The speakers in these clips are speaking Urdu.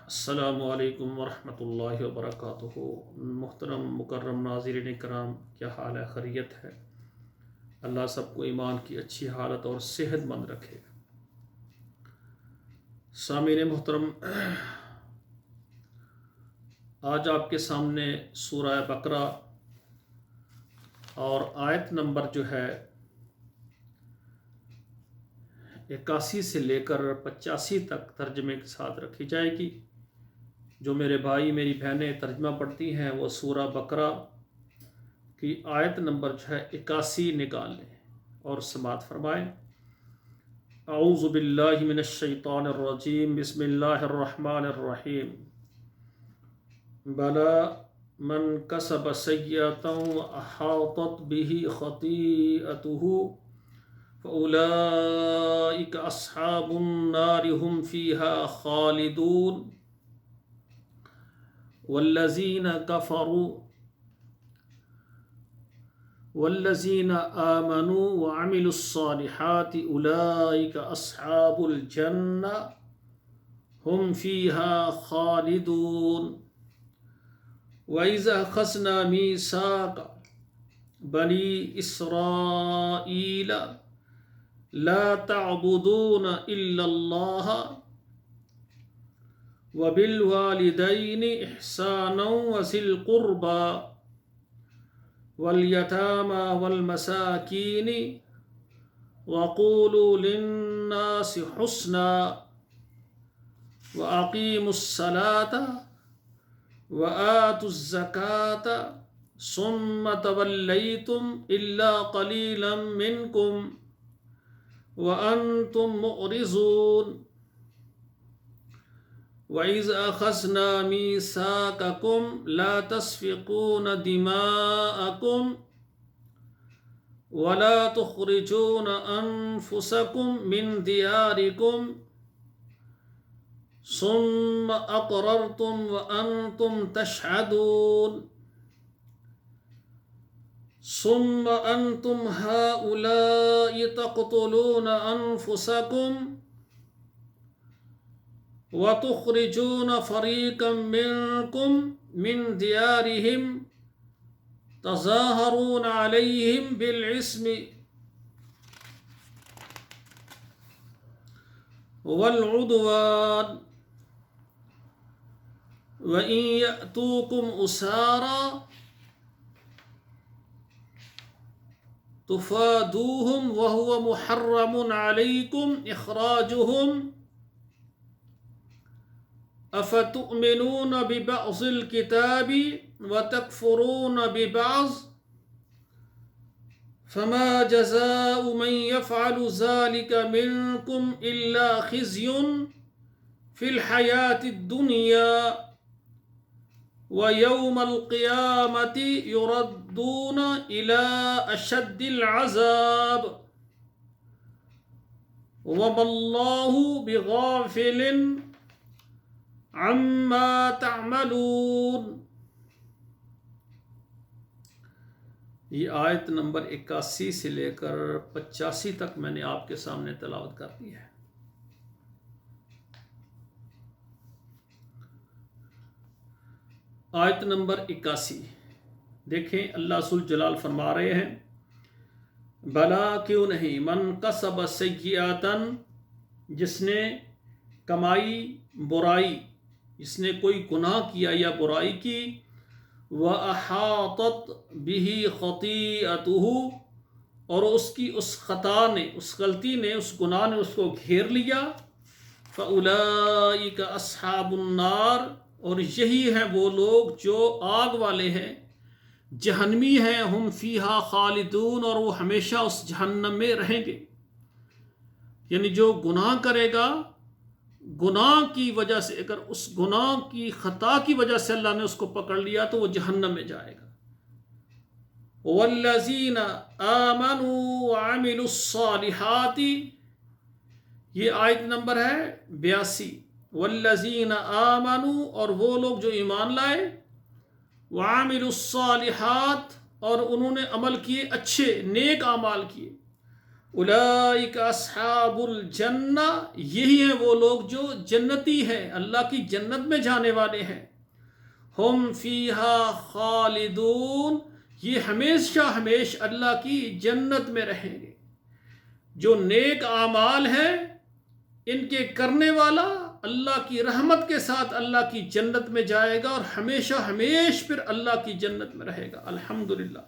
السلام علیکم ورحمۃ اللہ وبرکاتہ۔ محترم مکرم ناظرین کرام، کیا حال ہے؟ خیریت ہے؟ اللہ سب کو ایمان کی اچھی حالت اور صحت مند رکھے۔ سامعین محترم، آج آپ کے سامنے سورہ بقرہ اور آیت نمبر جو ہے 81 سے لے کر 85 تک ترجمے کے ساتھ رکھی جائے گی۔ جو میرے بھائی میری بہنیں ترجمہ پڑھتی ہیں وہ سورہ بقرہ کی آیت نمبر جو ہے 81 نکال لیں اور سماعت فرمائیں۔ اعوذ باللہ من الشیطان الرجیم، بسم اللہ الرحمن الرحیم۔ بلا من کسب سیئۃ واحاطت بہ خطیئتہ فاولئک اصحاب النار هم فیہا خالدون۔ والذین آمنوا وعملوا الصالحات اولئک اصحاب الجنہ هم فیہا خالدون۔ وَإِذَا أَخَذْنَا مِيثَاقَ بَنِي إِسْرَائِيلَ لَا تَعْبُدُونَ إِلَّا اللَّهَ وَبِالْوَالِدَيْنِ إِحْسَانًا وَذِي الْقُرْبَى وَالْيَتَامَى وَالْمَسَاكِينِ وَقُولُوا لِلنَّاسِ حُسْنًا وَأَقِيمُوا الصَّلَاةَ وَآتُوا الزَّكَاةَ ثُمَّ تَوَلَّيْتُمْ إِلَّا قَلِيلًا مِّنكُمْ وَأَنْتُمْ مُعْرِضُونَ۔ وَإِذْ أَخَذْنَا مِيثَاقَكُمْ لَا تَسْفِكُونَ دِمَاءَكُمْ وَلَا تُخْرِجُونَ أَنفُسَكُمْ مِنْ دِيَارِكُمْ ثُمَّ أَقْرَرْتُمْ وَأَنْتُمْ تَشْهَدُونَ۔ ثُمَّ أَنْتُمْ هَؤُلَاءِ تَقْتُلُونَ أَنفُسَكُمْ وَتُخْرِجُونَ فَرِيقًا مِّنكُمْ مِنْ دِيَارِهِمْ تَظَاهَرُونَ عَلَيْهِمْ بِالْإِثْمِ وَالْعُدْوَانِ وَإِنْ يَأْتُوكُمْ أُسَارَى تُفَادُوهُمْ وَهُوَ مُحَرَّمٌ عَلَيْكُمْ إِخْرَاجُهُمْ أَفَتُؤْمِنُونَ بِبَعْضِ الْكِتَابِ وَتَكْفُرُونَ بِبَعْضٍ فَمَا جَزَاءُ مَنْ يَفْعَلُ ذَلِكَ مِنْكُمْ إِلَّا خِزْيٌ فِي الْحَيَاةِ الدُّنْيَا وَيَوْمَ الْقِيَامَةِ يُرَدُّونَ إِلَى أَشَدِّ الْعَذَابِ وَمَا اللَّهُ بِغَافِلٍ عَمَّا تَعْمَلُونَ۔ یہ آیت نمبر 81 سے لے کر 85 تک میں نے آپ کے سامنے تلاوت کر دی ہے۔ آیت نمبر 81 دیکھیں، اللہ ذوالجلال فرما رہے ہیں، بلا کیوں نہیں، من کسب سیئاتن، جس نے کمائی برائی، جس نے کوئی گناہ کیا یا برائی کی، وَأَحَاطَتْ بِهِ خَطِيئَتُهُ، اور اس کی اس خطا نے، اس غلطی نے، اس گناہ نے اس کو گھیر لیا، فَأُولَئِكَ أَصْحَابُ النَّارِ، اور یہی ہیں وہ لوگ جو آگ والے ہیں، جہنمی ہیں، ہم فیہا خالدون، اور وہ ہمیشہ اس جہنم میں رہیں گے۔ یعنی جو گناہ کرے گا، گناہ کی وجہ سے، اگر اس گناہ کی خطا کی وجہ سے اللہ نے اس کو پکڑ لیا تو وہ جہنم میں جائے گا۔ والذین آمنوا وعملوا الصالحات، یہ آیت نمبر ہے 82۔ والذین آمنوا، اور وہ لوگ جو ایمان لائے، وعملوا الصالحات، اور انہوں نے عمل کیے، اچھے نیک اعمال کیے، اولئک اصحاب الجنہ، یہی ہیں وہ لوگ جو جنتی ہیں، اللہ کی جنت میں جانے والے ہیں۔ ہم فیہا خالدون، یہ ہمیشہ ہمیش اللہ کی جنت میں رہیں گے۔ جو نیک اعمال ہیں ان کے کرنے والا اللہ کی رحمت کے ساتھ اللہ کی جنت میں جائے گا اور ہمیشہ ہمیش پھر اللہ کی جنت میں رہے گا۔ الحمدللہ،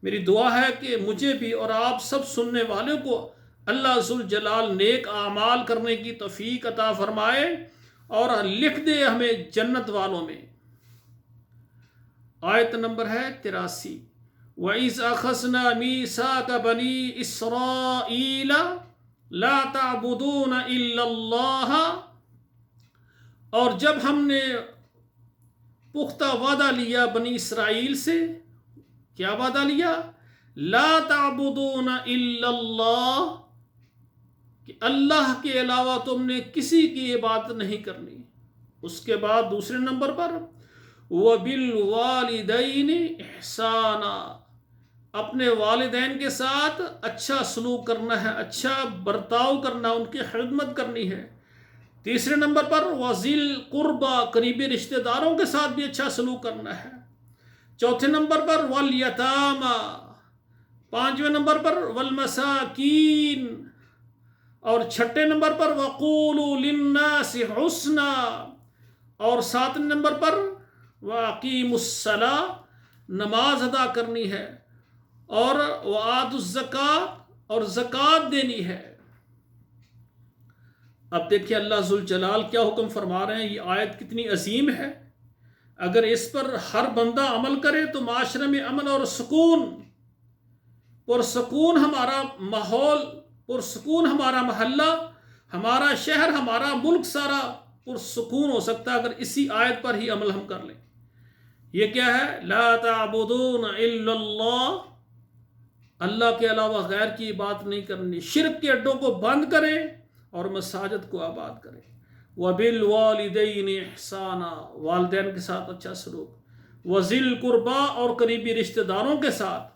میری دعا ہے کہ مجھے بھی اور آپ سب سننے والوں کو اللہ ذوالجلال نیک اعمال کرنے کی توفیق عطا فرمائے اور لکھ دے ہمیں جنت والوں میں۔ آیت نمبر ہے 83۔ وَإِذْ أَخَذْنَا مِيثَاقَ بَنِي إِسْرَائِيلَ لَا تَعْبُدُونَ إِلَّا اللَّهَ، اور جب ہم نے پختہ وعدہ لیا بنی اسرائیل سے، کیا وعدہ لیا؟ لا تعبدون الا اللہ، کہ اللہ کے علاوہ تم نے کسی کی عبادت نہیں کرنی۔ اس کے بعد دوسرے نمبر پر وَبِالْوَالِدَيْنِ إِحْسَانًا، اپنے والدین کے ساتھ اچھا سلوک کرنا ہے، اچھا برتاؤ کرنا، ان کی خدمت کرنی ہے۔ تیسرے نمبر پر وَذِي الْقُرْبَى، قریبی رشتہ داروں کے ساتھ بھی اچھا سلوک کرنا ہے۔ چوتھے نمبر پر وَالْيَتَامَى، پانچویں نمبر پر وَالْمَسَاكِينَ، اور چھٹے نمبر پر وَقُولُوا لِلنَّاسِ حُسْنًا، اور ساتویں نمبر پر وَأَقِيمُوا الصَّلَاةَ، نماز ادا کرنی ہے، اور وَآتُوا الزَّكَاةَ، اور زکوٰۃ دینی ہے۔ اب دیکھیں اللہ ذوالجلال کیا حکم فرما رہے ہیں، یہ آیت کتنی عظیم ہے۔ اگر اس پر ہر بندہ عمل کرے تو معاشرے میں امن اور سکون، پرسکون ہمارا ماحول، پرسکون ہمارا محلہ، ہمارا شہر، ہمارا ملک سارا پرسکون ہو سکتا ہے اگر اسی آیت پر ہی عمل ہم کر لیں۔ یہ کیا ہے؟ لا تعبدون الا اللہ، اللہ کے علاوہ غیر کی بات نہیں کرنی، شرک کے اڈوں کو بند کریں اور مساجد کو آباد کریں۔ وَبِالْوَالِدَيْنِ إِحْسَانًا، والدین کے ساتھ اچھا سلوک، وَذِي الْقُرْبَى، اور قریبی رشتہ داروں کے ساتھ،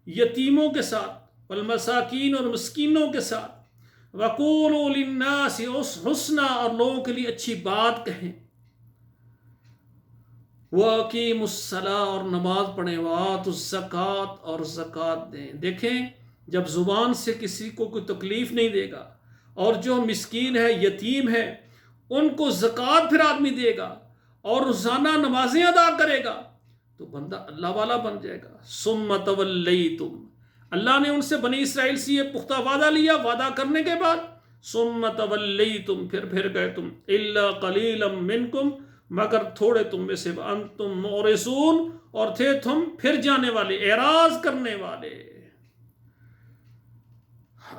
یتیموں کے ساتھ، والمساکین، اور مسکینوں کے ساتھ، وَقُولُوا لِلنَّاسِ حُسْنًا، اور لوگوں کے لیے اچھی بات کہیں، وَأَقِيمُوا الصَّلَاةَ، اور نماز پڑھیں، وَآتُوا الزَّكَاةَ، اور زکوٰۃ دیں۔ دیکھیں جب زبان سے کسی کو کوئی تکلیف نہیں دے گا، اور جو مسکین ہے، یتیم ہے، ان کو زکوٰۃ پھر آدمی دے گا اور روزانہ نمازیں ادا کرے گا تو بندہ اللہ والا بن جائے گا۔ ثُمَّ تَوَلَّيْتُمْ، اللہ نے ان سے بنی اسرائیل سے یہ پختہ وعدہ لیا، وعدہ کرنے کے بعد ثُمَّ تَوَلَّيْتُمْ، پھر گئے تم، إِلَّا قَلِيلًا مِّنْكُمْ، مگر تھوڑے تم میں سے، وَأَنْتُمْ مُعْرِضُونَ، اور تھے تم پھر جانے والے، اعراض کرنے والے۔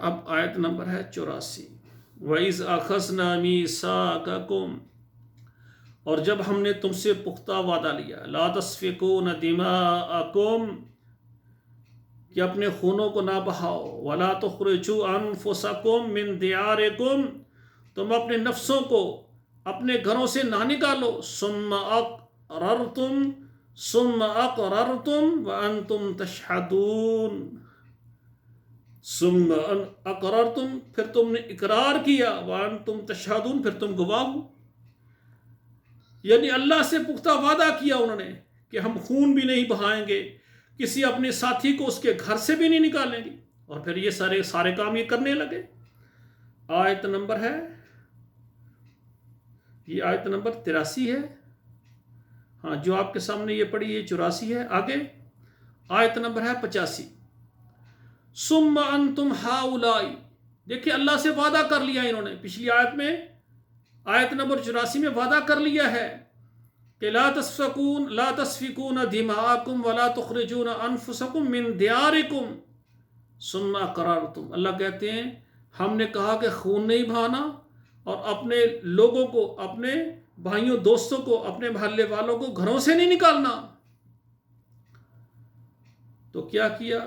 اب آیت نمبر ہے 84۔ وَإِذْ أَخَذْنَا مِيثَاقَكُمْ، اور جب ہم نے تم سے پختہ وعدہ لیا، لَا تَسْفِكُونَ دِمَاءَكُمْ، کہ اپنے خونوں کو نہ بہاؤ، وَلَا تُخْرِجُوا أَنفُسَكُمْ مِنْ دِيَارِكُمْ، تم اپنے نفسوں کو اپنے گھروں سے نہ نکالو، ثُمَّ أَقْرَرْتُمْ وَأَنْتُمْ تَشْهَدُونَ، ثُمَّ أَقْرَرْتُمْ، پھر تم نے اقرار کیا، وَأَنْتُمْ تَشْهَدُونَ، پھر تم گواہ ہو۔ یعنی اللہ سے پختہ وعدہ کیا انہوں نے کہ ہم خون بھی نہیں بہائیں گے، کسی اپنے ساتھی کو اس کے گھر سے بھی نہیں نکالیں گے، اور پھر یہ سارے کام یہ کرنے لگے۔ آیت نمبر ہے، یہ آیت نمبر 83 ہے، ہاں جو آپ کے سامنے یہ پڑھی یہ 84 ہے۔ آگے آیت نمبر ہے 85۔ ثُمَّ أَنْتُمْ هَؤُلَاءِ، دیکھیں اللہ سے وعدہ کر لیا انہوں نے، پچھلی آیت میں آیت نمبر 84 میں وعدہ کر لیا ہے کہ لا تسفكون دماءكم ولا تخرجون انفسكم من دياركم ثم اقررتم، اللہ کہتے ہیں ہم نے کہا کہ خون نہیں بہانا اور اپنے لوگوں کو، اپنے بھائیوں دوستوں کو، اپنے محلے والوں کو گھروں سے نہیں نکالنا، تو کیا کیا؟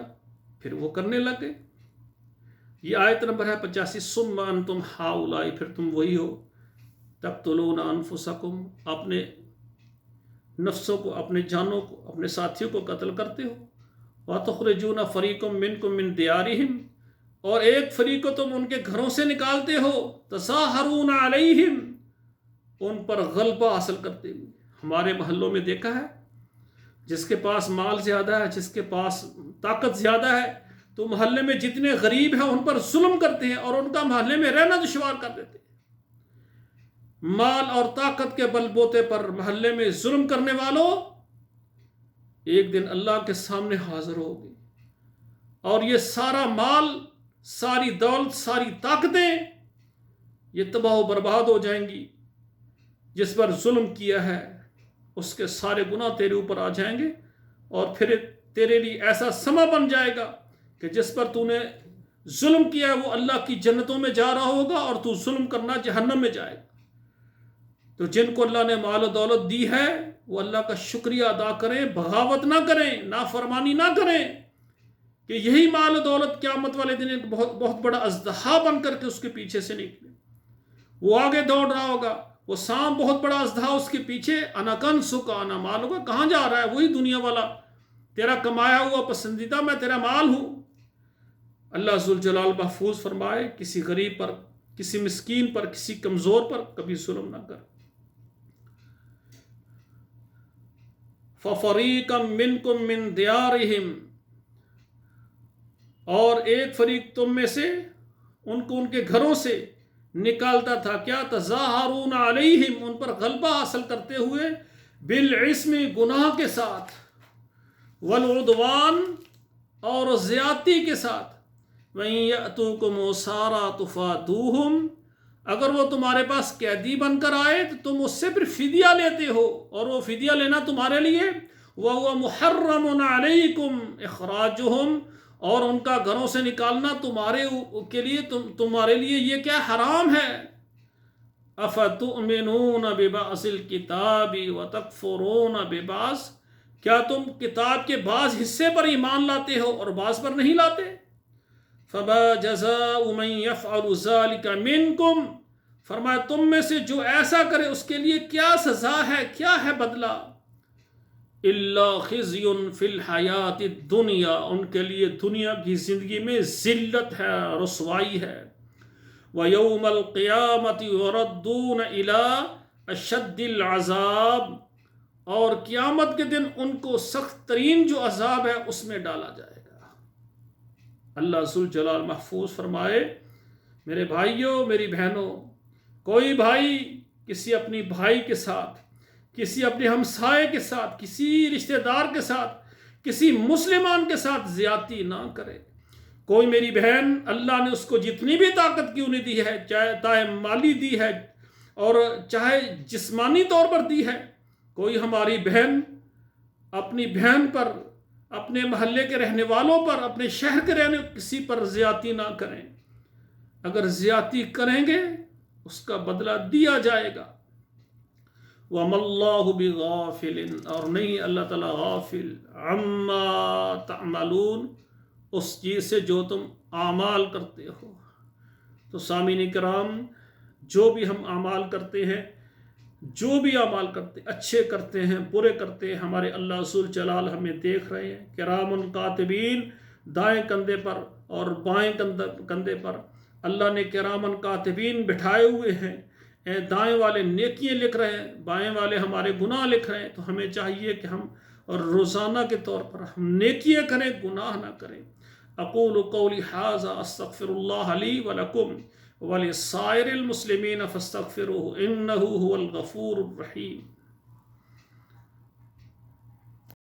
پھر وہ کرنے لگے۔ یہ آیت نمبر ہے 85۔ ثم انتم ہؤلاء، پھر تم وہی ہو، تقتلون انفسکم، اپنے نفسوں کو، اپنے جانوں کو، اپنے ساتھیوں کو قتل کرتے ہو، وتخرجون فریقا منکم من دیارہم، اور ایک فریق کو تم ان کے گھروں سے نکالتے ہو، تظاہرون علیہم، ان پر غلبہ حاصل کرتے ہوئے۔ ہمارے محلوں میں دیکھا ہے، جس کے پاس مال زیادہ ہے، جس کے پاس طاقت زیادہ ہے، تو محلے میں جتنے غریب ہیں ان پر ظلم کرتے ہیں اور ان کا محلے میں رہنا دشوار کر دیتے ہیں۔ مال اور طاقت کے بل بوتے پر محلے میں ظلم کرنے والوں ایک دن اللہ کے سامنے حاضر ہوگی، اور یہ سارا مال، ساری دولت، ساری طاقتیں یہ تباہ و برباد ہو جائیں گی۔ جس پر ظلم کیا ہے اس کے سارے گناہ تیرے اوپر آ جائیں گے، اور پھر تیرے لیے ایسا سما بن جائے گا کہ جس پر تو نے ظلم کیا ہے وہ اللہ کی جنتوں میں جا رہا ہوگا، اور تو ظلم کرنا جہنم میں جائے گا۔ تو جن کو اللہ نے مال و دولت دی ہے وہ اللہ کا شکریہ ادا کریں، بغاوت نہ کریں، نافرمانی نہ کریں، کہ یہی مال و دولت قیامت والے دن ایک بہت بڑا اژدہا بن کر کے اس کے پیچھے سے نکلے۔ وہ آگے دوڑ رہا ہوگا، وہ سام بہت بڑا اژدہا اس کے پیچھے، انا کنزک انا مالک، کہاں جا رہا ہے؟ وہی دنیا والا، تیرا کمایا ہوا پسندیدہ میں تیرا مال ہوں۔ اللہ ذوالجلال محفوظ فرمائے، کسی غریب پر، کسی مسکین پر، کسی کمزور پر کبھی ظلم نہ کر۔ فَفَرِيقًا مِّنكُم مِّن دِيَارِهِمْ، اور ایک فریق تم میں سے ان کو ان کے گھروں سے نکالتا تھا، کیا؟ تظاہرون علیہم، ان پر غلبہ حاصل کرتے ہوئے، بالعثم، گناہ کے ساتھ، والعدوان، اور زیادتی کے ساتھ، وَإِن يَأْتُوكُمْ أُسَارَىٰ تُفَادُوهُمْ، اگر وہ تمہارے پاس قیدی بن کر آئے تو تم اس سے پھر فدیہ لیتے ہو، اور وہ فدیہ لینا تمہارے لیے وَهُوَ مُحَرَّمٌ عَلَيْكُمْ إِخْرَاجُهُمْ، اور ان کا گھروں سے نکالنا تمہارے لیے یہ کیا حرام ہے۔ أَفَتُؤْمِنُونَ بِبَعْضِ الْكِتَابِ وَتَكْفُرُونَ بِبَعْضٍ، کیا تم کتاب کے بعض حصے پر ایمان لاتے ہو اور بعض پر نہیں لاتے؟ فَمَا جَزَاءُ مَن يَفْعَلُ ذَلِكَ مِنكُمْ، فرمایا تم میں سے جو ایسا کرے اس کے لیے کیا سزا ہے، کیا ہے بدلہ؟ إِلَّا خِزْيٌ فِي الْحَيَاةِ الدُّنْيَا، ان کے لیے دنیا کی زندگی میں ذلت ہے، رسوائی ہے۔ وَيَوْمَ الْقِيَامَةِ يُرَدُّونَ إِلَىٰ أَشَدِّ الْعَذَابِ، اور قیامت کے دن ان کو سخت ترین جو عذاب ہے اس میں ڈالا جائے گا۔ اللہ ذوالجلال محفوظ فرمائے، میرے بھائیوں، میری بہنوں، کوئی بھائی کسی اپنی بھائی کے ساتھ، کسی اپنے ہمسائے کے ساتھ، کسی رشتہ دار کے ساتھ، کسی مسلمان کے ساتھ زیادتی نہ کرے۔ کوئی میری بہن، اللہ نے اس کو جتنی بھی طاقت کیوں نہیں دی ہے، چاہے مالی دی ہے اور چاہے جسمانی طور پر دی ہے، کوئی ہماری بہن اپنی بہن پر، اپنے محلے کے رہنے والوں پر، اپنے شہر کے رہنے کسی پر زیادتی نہ کریں۔ اگر زیادتی کریں گے اس کا بدلہ دیا جائے گا۔ وَمَا اللَّهُ بِغَافِلٍ، اور نہیں اللہ تعالیٰ غافل، عَمَّا تَعْمَلُونَ، اس چیز سے جو تم اعمال کرتے ہو۔ تو سامعین کرام، جو بھی ہم اعمال کرتے ہیں، جو بھی اعمال کرتے، اچھے کرتے ہیں، برے کرتے ہیں، ہمارے اللہ ذوالجلال ہمیں دیکھ رہے ہیں۔ کرام کاتبین، دائیں کندھے پر اور بائیں کندھے پر اللہ نے کرام کاتبین بٹھائے ہوئے ہیں۔ دائیں والے نیکیاں لکھ رہے ہیں، بائیں والے ہمارے گناہ لکھ رہے ہیں۔ تو ہمیں چاہیے کہ ہم روزانہ کے طور پر ہم نیکیاں کریں، گناہ نہ کریں۔ اقول قولی ھذا استغفر اللہ لی ولکم ولسائر المسلمین فاستغفروہ انہ ھو الغفور الرحیم۔